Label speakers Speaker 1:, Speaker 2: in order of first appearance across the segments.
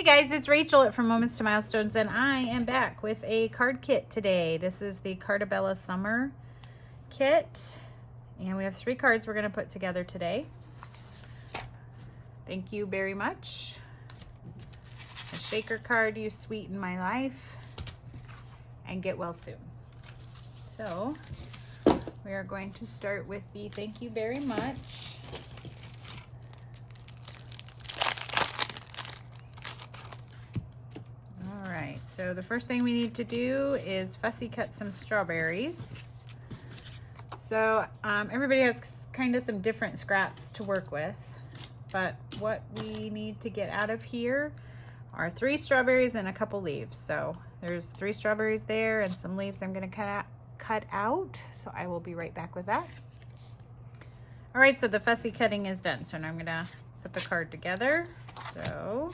Speaker 1: Hey guys, it's Rachel at From Moments to Milestones, and I am back with a card kit today. This is the Carta Bella Summer kit, and we have 3 cards we're going to put together today. Thank you very much. A shaker card, you sweeten my life, and get well soon. So, we are going to start with the thank you very much. So the first thing we need to do is fussy cut some strawberries. So everybody has kind of some different scraps to work with, but what we need to get out of here are 3 strawberries and a couple leaves. So there's 3 strawberries there and some leaves I'm going to cut out. So I will be right back with that. All right, so the fussy cutting is done. So now I'm going to put the card together. So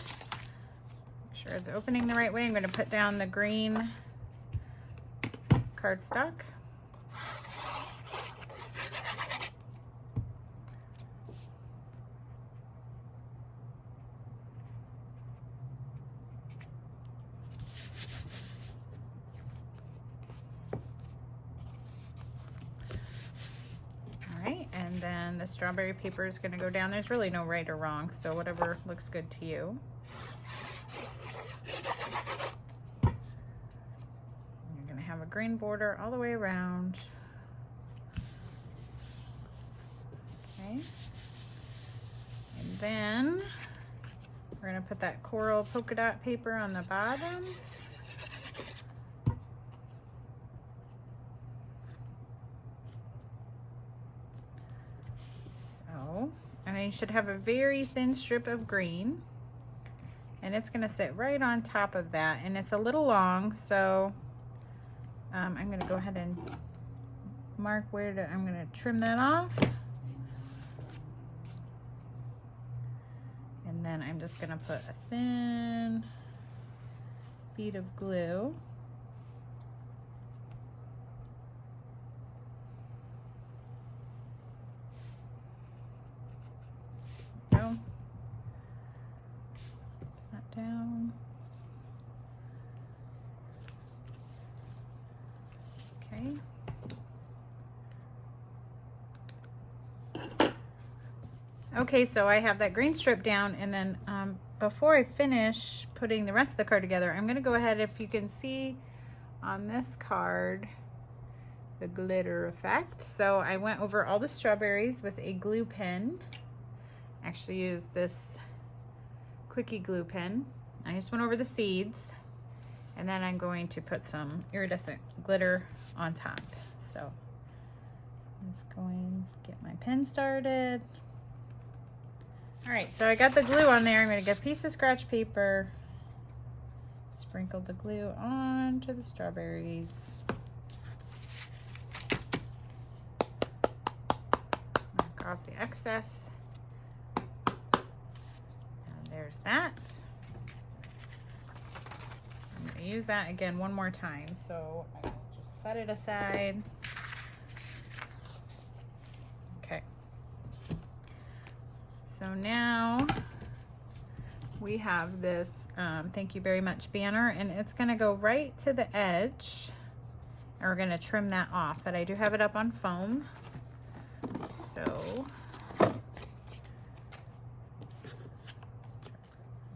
Speaker 1: sure it's opening the right way. I'm going to put down the green cardstock. All right, and then the strawberry paper is going to go down. There's really no right or wrong, so whatever looks good to you. Have a green border all the way around. Okay. And then we're going to put that coral polka dot paper on the bottom. So, and then you should have a very thin strip of green. And it's going to sit right on top of that. And it's a little long, so I'm going to go ahead and mark where I'm going to trim that off. And then I'm just going to put a thin bead of glue. There we go. That down. Okay, so I have that green strip down, and then before I finish putting the rest of the card together, I'm going to go ahead, if you can see on this card, the glitter effect. So I went over all the strawberries with a glue pen. Actually used this quickie glue pen. I just went over the seeds, and then I'm going to put some iridescent glitter on top. So I'm just going to get my pen started. All right, so I got the glue on there. I'm going to get a piece of scratch paper, sprinkle the glue onto the strawberries. Knock off the excess. And there's that. I'm going to use that again one more time. So I will just set it aside. Okay. So now we have this thank you very much banner, and it's going to go right to the edge, and we're going to trim that off, but I do have it up on foam. So all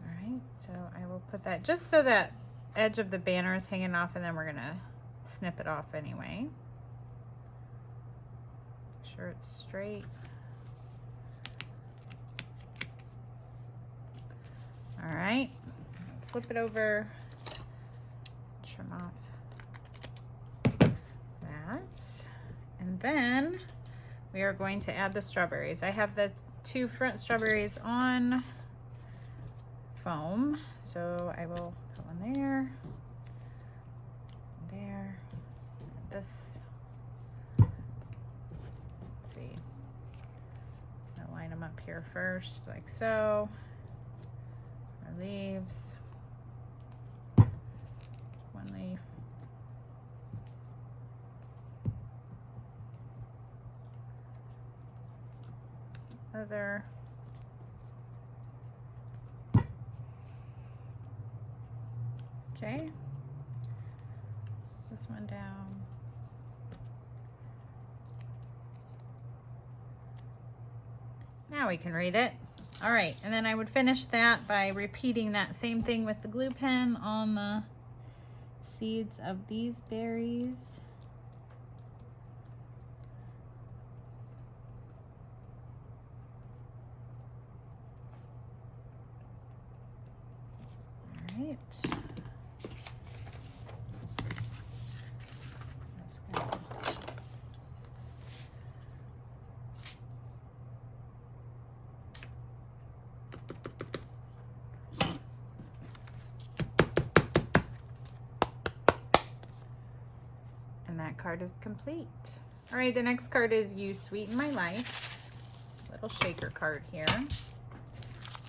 Speaker 1: right, so I will put that just so that edge of the banner is hanging off, and then we're going to snip it off anyway. Make sure it's straight. All right, flip it over, trim off that, and then we are going to add the strawberries. I have the 2 front strawberries on foam, so I will put one there, this. Let's see, I'll line them up here first, like so. Leaves, 1 leaf, other, Okay. This one down. Now we can read it. All right, and then I would finish that by repeating that same thing with the glue pen on the seeds of these berries. All right. That's good. And that card is complete. All right, the next card is You Sweeten My Life. Little shaker card here.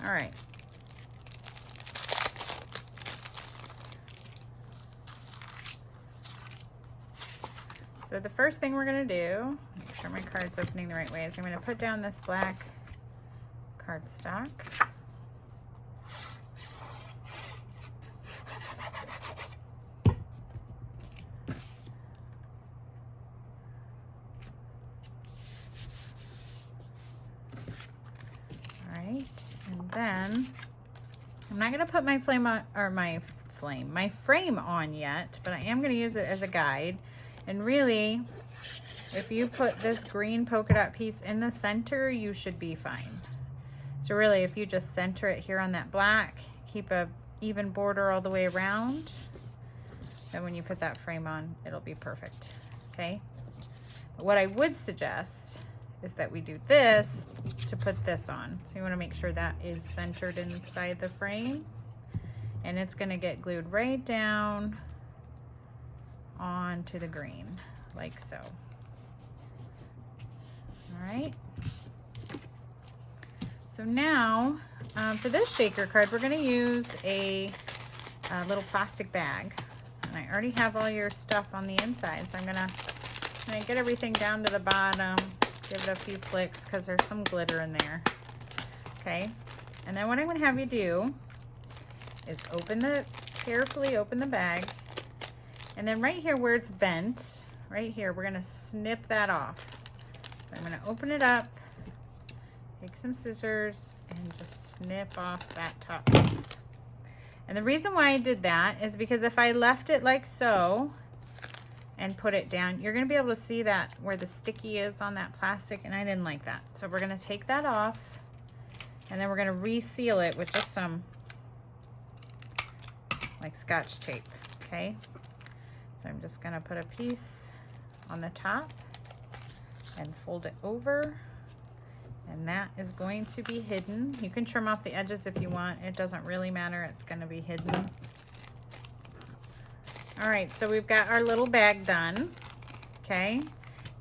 Speaker 1: All right. So the first thing we're gonna do, make sure my card's opening the right way, is I'm gonna put down this black cardstock. Alright, and then I'm not gonna put my flame on, or my frame on yet, but I am gonna use it as a guide. And really, if you put this green polka dot piece in the center, you should be fine. So really, if you just center it here on that black, keep a even border all the way around, then when you put that frame on, it'll be perfect, okay? But what I would suggest is that we do this to put this on. So you wanna make sure that is centered inside the frame, and it's gonna get glued right down onto the green, like so. All right. So now, for this shaker card, we're gonna use a little plastic bag. And I already have all your stuff on the inside, so I'm gonna get everything down to the bottom, give it a few flicks, because there's some glitter in there. Okay, and then what I'm gonna have you do is carefully open the bag. And then right here where it's bent, right here, we're gonna snip that off. So I'm gonna open it up, take some scissors, and just snip off that top piece. And the reason why I did that is because if I left it like so and put it down, you're gonna be able to see that where the sticky is on that plastic, and I didn't like that. So we're gonna take that off, and then we're gonna reseal it with just some like Scotch tape, okay? So I'm just gonna put a piece on the top and fold it over, and that is going to be hidden. You can trim off the edges if you want. It doesn't really matter, it's gonna be hidden. All right, so we've got our little bag done, okay?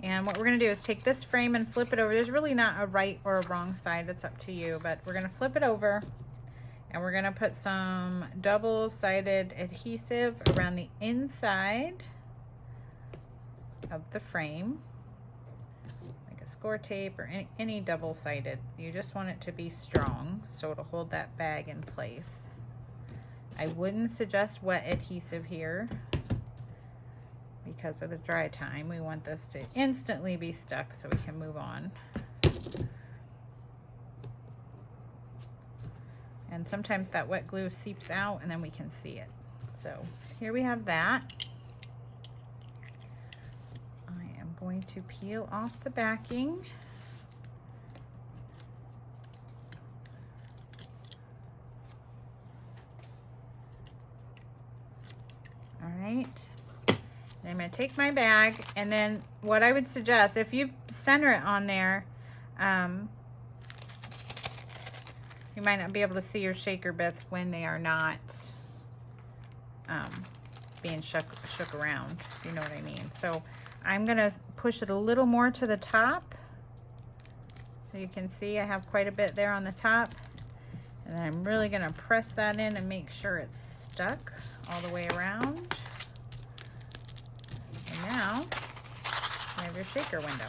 Speaker 1: And what we're gonna do is take this frame and flip it over. There's really not a right or a wrong side, it's up to you, but we're gonna flip it over, and we're gonna put some double-sided adhesive around the inside of the frame, like a score tape or any double-sided. You just want it to be strong so it'll hold that bag in place. I wouldn't suggest wet adhesive here because of the dry time. We want this to instantly be stuck so we can move on. And sometimes that wet glue seeps out and then we can see it. So here we have that. I am going to peel off the backing. All right. And I'm gonna take my bag, and then what I would suggest, if you center it on there, you might not be able to see your shaker bits when they are not being shook around, if you know what I mean. So I'm gonna push it a little more to the top. So you can see I have quite a bit there on the top. And then I'm really gonna press that in and make sure it's stuck all the way around. And now you have your shaker window.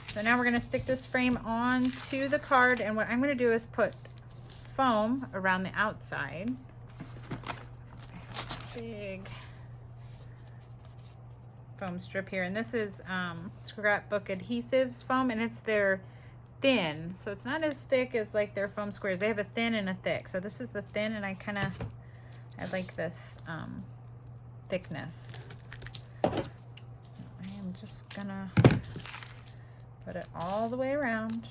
Speaker 1: So now we're gonna stick this frame onto the card, and what I'm gonna do is put foam around the outside. big foam strip here, and this is Scrapbook Adhesives foam, and it's their thin, so it's not as thick as like their foam squares. They have a thin and a thick, so this is the thin, and I like this thickness. I am just gonna put it all the way around.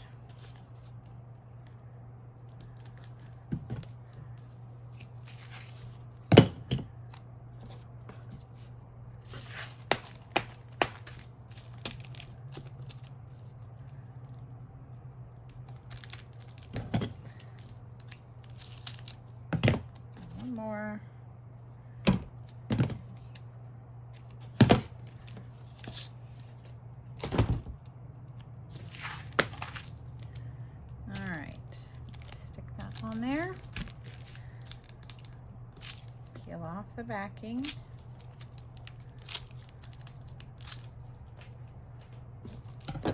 Speaker 1: One more. On there, peel off the backing, and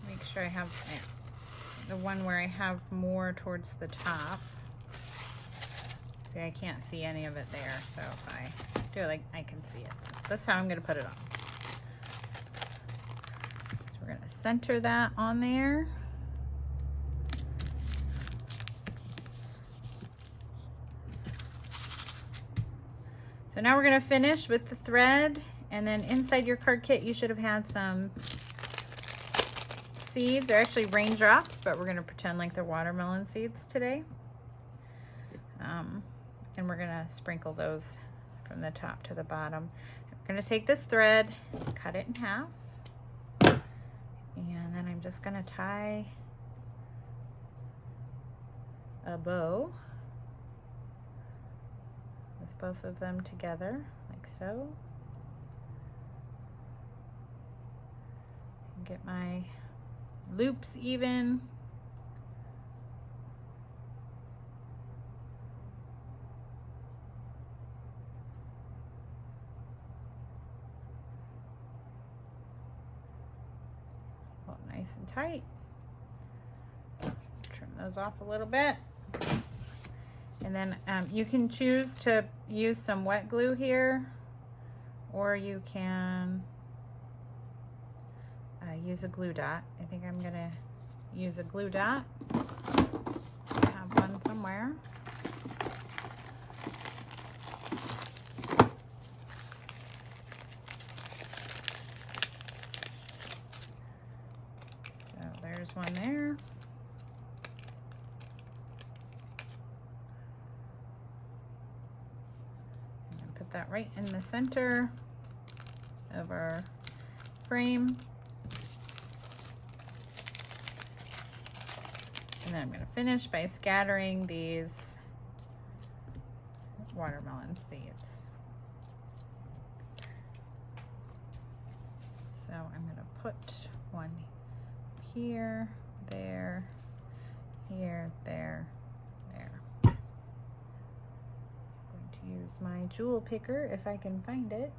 Speaker 1: make sure I have the one where I have more towards the top. See, I can't see any of it there, so if I do it, like, I can see it. So that's how I'm going to put it on. We're going to center that on there. So now we're going to finish with the thread, and then inside your card kit you should have had some seeds. They're actually raindrops, but we're going to pretend like they're watermelon seeds today. And we're going to sprinkle those from the top to the bottom. We're going to take this thread, cut it in half. And then I'm just going to tie a bow with both of them together, like so. And get my loops even. Nice and tight. Trim those off a little bit. And then you can choose to use some wet glue here, or you can use a glue dot. I think I'm gonna use a glue dot. I have one somewhere. There's one there. And put that right in the center of our frame. And then I'm going to finish by scattering these watermelon seeds. So I'm going to put one here, there, here, there, there. I'm going to use my jewel picker if I can find it.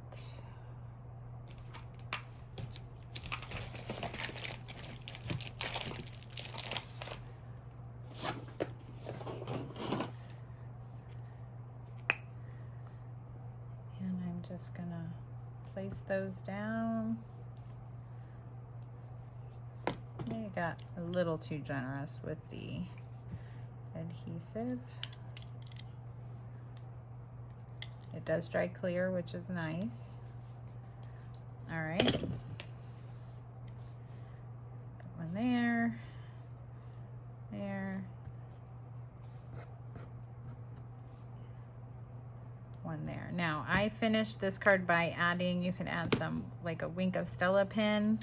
Speaker 1: And I'm just gonna place those down. I got a little too generous with the adhesive. It does dry clear, which is nice. All right. Put one there, there, one there. Now I finished this card by adding, you can add some, like a Wink of Stella pin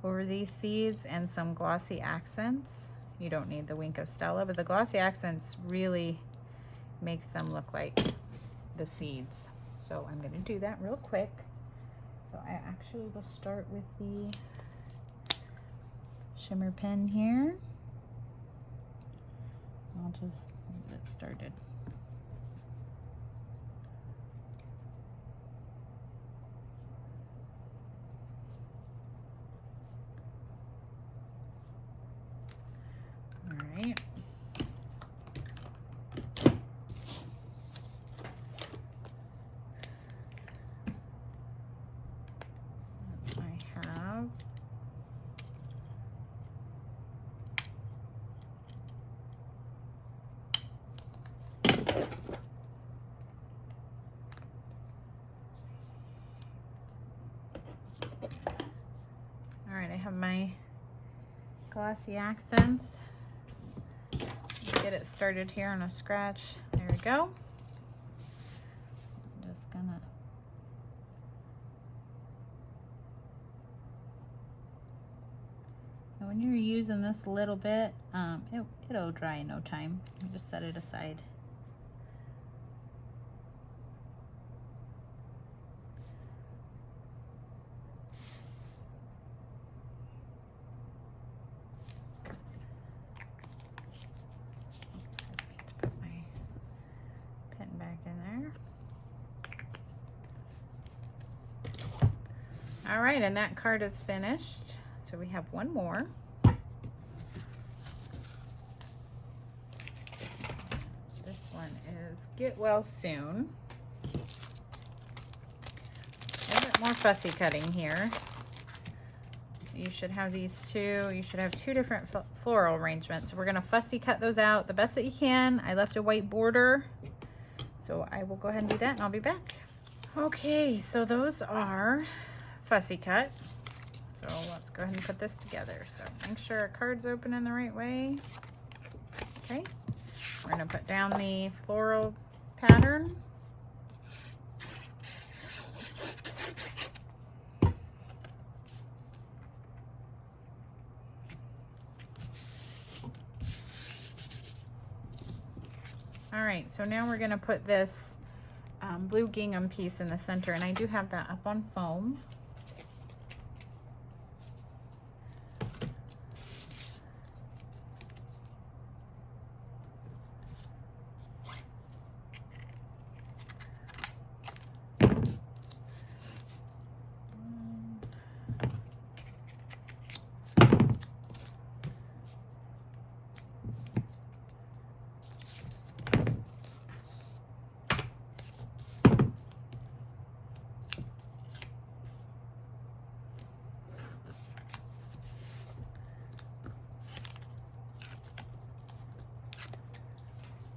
Speaker 1: over these seeds and some glossy accents. You don't need the Wink of Stella, but the glossy accents really makes them look like the seeds. So I'm going to do that real quick. So I actually will start with the shimmer pen here. I'll just get it started. All right. have my glossy accents. Get it started here on a scratch. There we go. I'm just gonna and when you're using this a little bit, it'll dry in no time. You just set it aside. All right, and that card is finished. So we have one more. This one is Get Well Soon. A little bit more fussy cutting here. You should have these two. You should have two different floral arrangements. So we're gonna fussy cut those out the best that you can. I left a white border, so I will go ahead and do that and I'll be back. Okay, so those are fussy cut. So let's go ahead and put this together. So make sure our card's open in the right way. Okay, we're gonna put down the floral pattern. All right, so now we're gonna put this blue gingham piece in the center, and I do have that up on foam.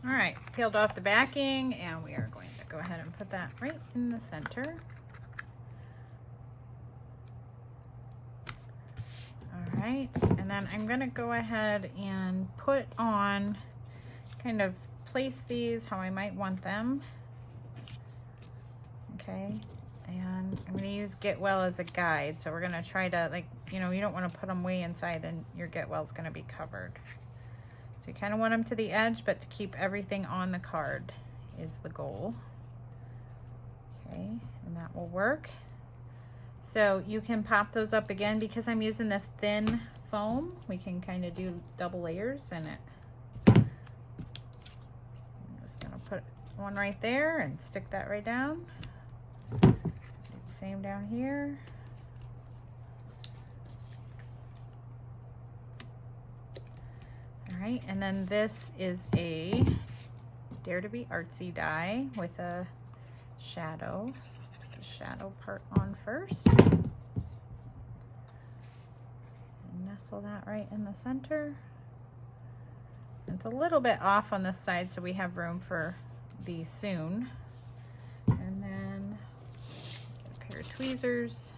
Speaker 1: All right, peeled off the backing, and we are going to go ahead and put that right in the center. All right, and then I'm gonna go ahead and put on, kind of place these how I might want them. Okay, and I'm gonna use Get Well as a guide. So we're gonna try to, like, you know, you don't wanna put them way inside, then your Get Well's gonna be covered. So you kind of want them to the edge, but to keep everything on the card is the goal. Okay, and that will work. So you can pop those up again. Because I'm using this thin foam, we can kind of do double layers in it. I'm just gonna put one right there and stick that right down. Do the same down here. All right, and then this is a Dare to Be Artsy die with a shadow. Put the shadow part on first. And nestle that right in the center. It's a little bit off on this side, so we have room for the soon. And then get a pair of tweezers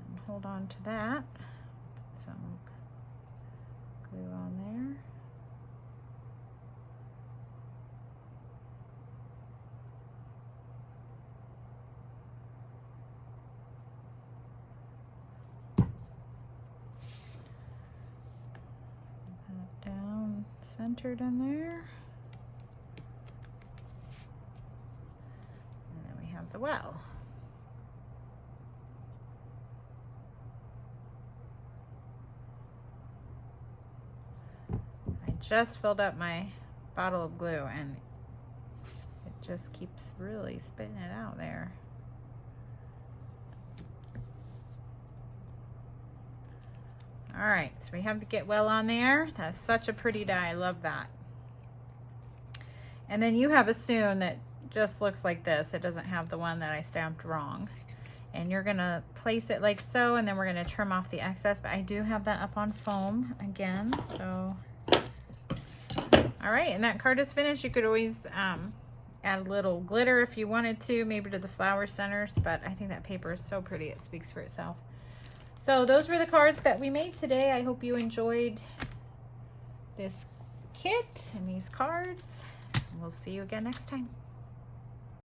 Speaker 1: and hold on to that. Put some glue on there. Put that down centered in there. And then we have the well. Just filled up my bottle of glue and it just keeps really spitting it out there. All right, so we have the Get Well on there. That's such a pretty die. I love that. And then you have a soon that just looks like this. It doesn't have the one that I stamped wrong. And you're gonna place it like so, and then we're gonna trim off the excess, but I do have that up on foam again, so. All right, and that card is finished. You could always add a little glitter if you wanted to, maybe to the flower centers, but I think that paper is so pretty, it speaks for itself. So those were the cards that we made today. I hope you enjoyed this kit and these cards. We'll see you again next time.